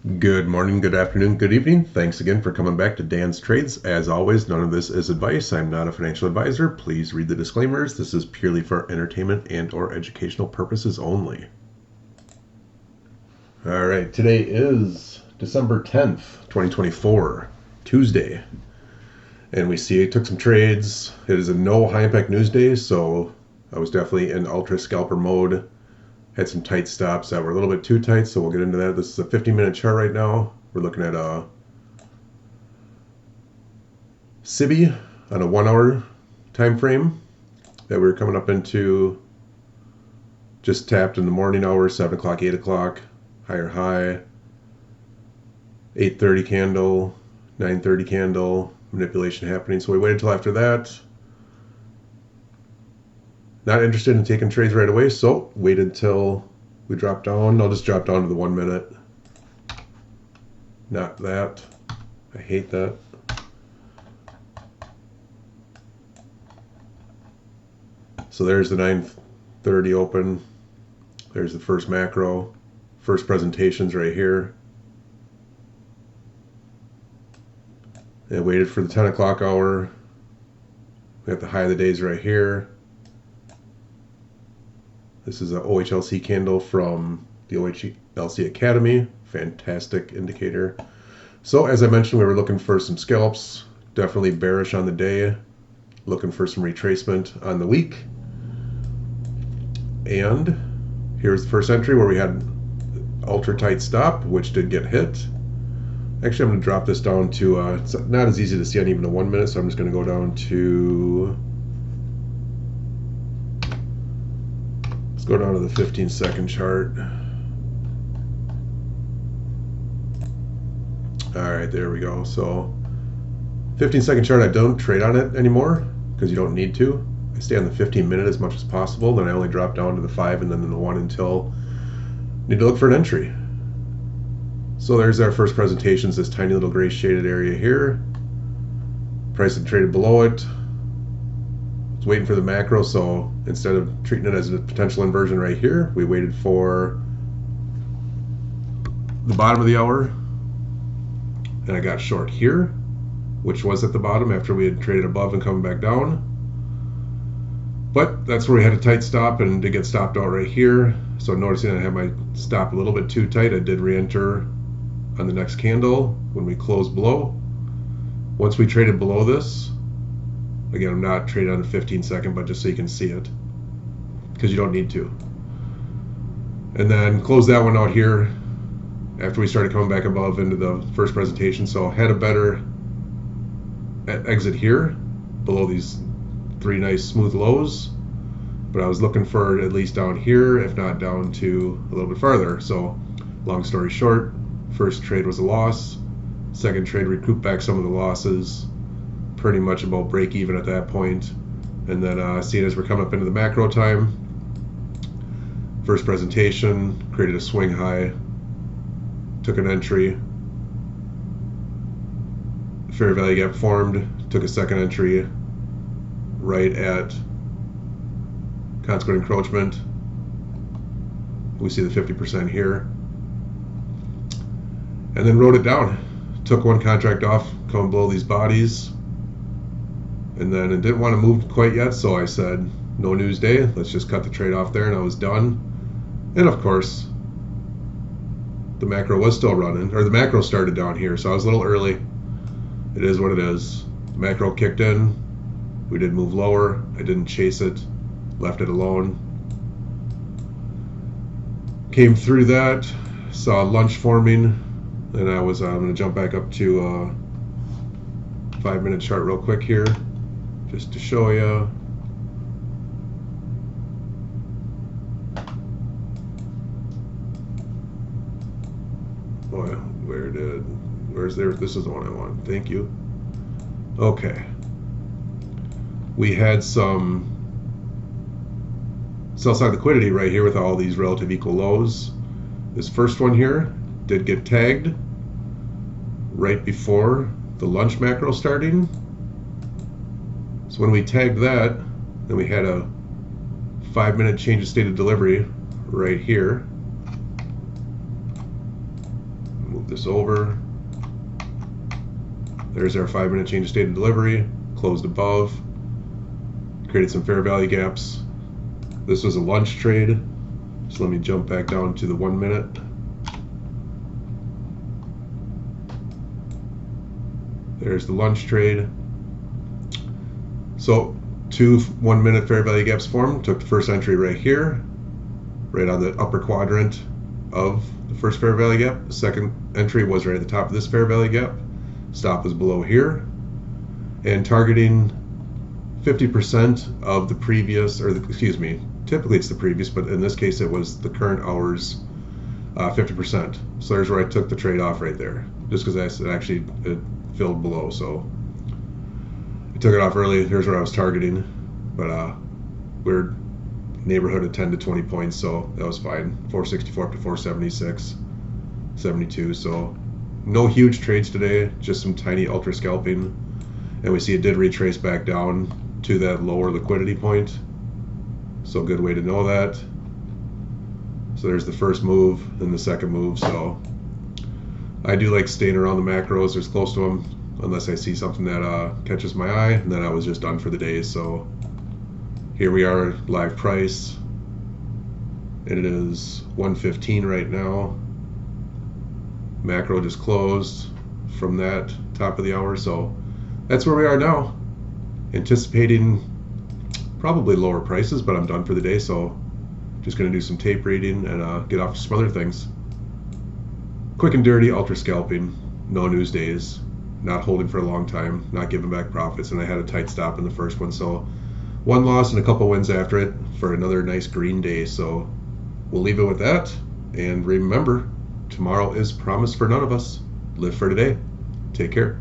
Good morning, good afternoon, good evening. Thanks again for coming back to Dan's Trades. As always, none of this is advice. I'm not a financial advisor. Please read the disclaimers. This is purely for entertainment and or educational purposes only. All right, today is December 10th, 2024, Tuesday. And we see it took some trades. It is a no high impact news day, so I was definitely in ultra scalper mode. Had some tight stops that were a little bit too tight, so we'll get into that. This is a 15-minute chart right now. We're looking at a SIBI on a 1 hour time frame that we're coming up into. Just tapped in the morning hours, 7 o'clock, 8 o'clock, higher high, 8:30 candle, 9:30 candle, manipulation happening. So we waited until after that. Not interested in taking trades right away, so waited until we drop down. I'll just drop down to the 1 minute. Not that. I hate that. So there's the 9:30 open. There's the first macro. First presentations right here. And waited for the 10 o'clock hour. We got the high of the days right here. This is an OHLC candle from the OHLC Academy. Fantastic indicator. So as I mentioned, we were looking for some scalps. Definitely bearish on the day. Looking for some retracement on the week. And here's the first entry where we had ultra tight stop, which did get hit. Actually, I'm going to drop this down to, it's not as easy to see on even a 1 minute, so I'm just going to go down to, let's go down to the 15-second chart. All right, there we go. So 15-second chart, I don't trade on it anymore because you don't need to. I stay on the 15-minute as much as possible. Then I only drop down to the 5 and then the 1 until I need to look for an entry. So there's our first presentations, this tiny little gray shaded area here. Price had traded below it. Was waiting for the macro, so instead of treating it as a potential inversion right here, we waited for the bottom of the hour. And I got short here, which was at the bottom after we had traded above and coming back down. But that's where we had a tight stop and did get stopped out right here. So noticing I had my stop a little bit too tight, I did re-enter on the next candle when we closed below. Once we traded below this, again, I'm not trading on the 15-second, but just so you can see it, because you don't need to. And then close that one out here after we started coming back above into the first presentation. So had a better exit here below these 3 nice smooth lows, but I was looking for at least down here, if not down to a little bit farther. So long story short, first trade was a loss. Second trade recouped back some of the losses, pretty much about break even at that point. And then seeing as we're coming up into the macro time, first presentation, created a swing high, took an entry, fair value gap formed, took a second entry right at consequent encroachment. We see the 50% here. And then wrote it down. Took one contract off, coming below these bodies. And then it didn't want to move quite yet, so I said, no news day, let's just cut the trade off there, and I was done. And of course, the macro was still running, or the macro started down here, so I was a little early. It is what it is. The macro kicked in. We did move lower. I didn't chase it, left it alone. Came through that, saw lunch forming, and I'm going to jump back up to a 5-minute chart real quick here, just to show you. Oh, where's there? This is the one I want. Thank you. Okay. We had some sell side liquidity right here with all these relative equal lows. This first one here did get tagged right before the lunch macro starting. So when we tagged that, then we had a 5-minute change of state of delivery right here. Move this over. There's our 5-minute change of state of delivery. Closed above. Created some fair value gaps. This was a lunch trade. So let me jump back down to the 1 minute. There's the lunch trade. So 2 1-minute fair value gaps formed. Took the first entry right here, right on the upper quadrant of the first fair value gap. The second entry was right at the top of this fair value gap. Stop was below here, and targeting 50% of the previous, or the, excuse me, typically it's the previous, but in this case it was the current hour's 50%. So there's where I took the trade off right there, just because it filled below. So I took it off early. Here's where I was targeting, but we're neighborhood of 10 to 20 points, so that was fine. 464 up to 476, 72. So no huge trades today, just some tiny ultra scalping, and we see it did retrace back down to that lower liquidity point. So good way to know that. So there's the first move and the second move. So I do like staying around the macros, as close to them, unless I see something that catches my eye, and then I was just done for the day. So here we are, live price, and it is 115 right now. Macro just closed from that top of the hour, so that's where we are now. Anticipating probably lower prices, but I'm done for the day, so just going to do some tape reading and get off to some other things. Quick and dirty, ultra scalping, no news days, not holding for a long time, not giving back profits, and I had a tight stop in the first one, so one loss and a couple wins after it for another nice green day. So we'll leave it with that, and remember, tomorrow is promised for none of us. Live for today. Take care.